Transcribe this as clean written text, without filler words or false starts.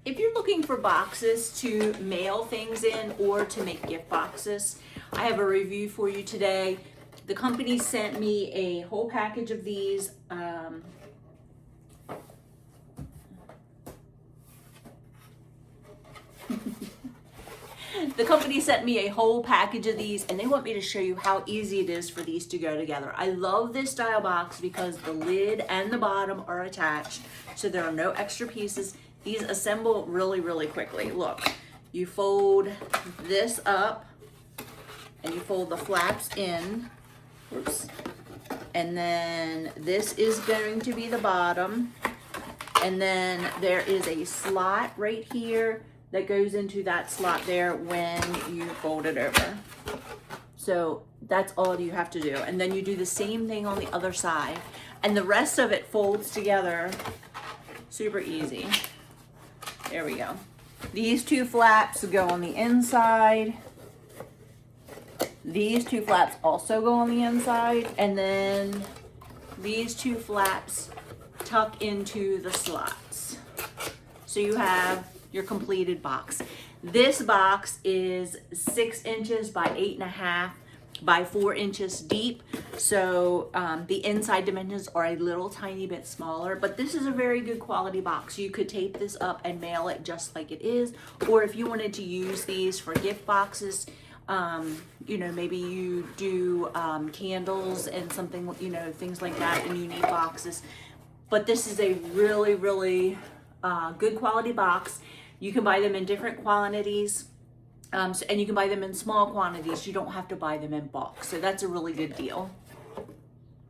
if you're looking for boxes to mail things in or to make gift boxes, I have a review for you today. The company sent me a whole package of these. The company sent me a whole package of these, and they want me to show you how easy it is for these to go together. I love this style box because the lid and the bottom are attached, so there are no extra pieces. These assemble really, really quickly. Look, you fold this up, and you fold the flaps in. Oops. And then this is going to be the bottom. And then there is a slot right here that goes into that slot there when you fold it over. So that's all you have to do. And then you do the same thing on the other side. And the rest of it folds together super easy. There we go. These two flaps go on the inside. These two flaps also go on the inside. And then these two flaps tuck into the slots. So you have your completed box. This box is 6 inches by 8.5 by 4 inches deep. So the inside dimensions are a little tiny bit smaller, but this is a very good quality box. You could tape this up and mail it just like it is. Or if you wanted to use these for gift boxes, you know, maybe you do candles and something, you know, things like that, and you need boxes. But this is a really, really good quality box. You can buy them in different quantities, and you can buy them in small quantities. You don't have to buy them in bulk. So that's a really good deal.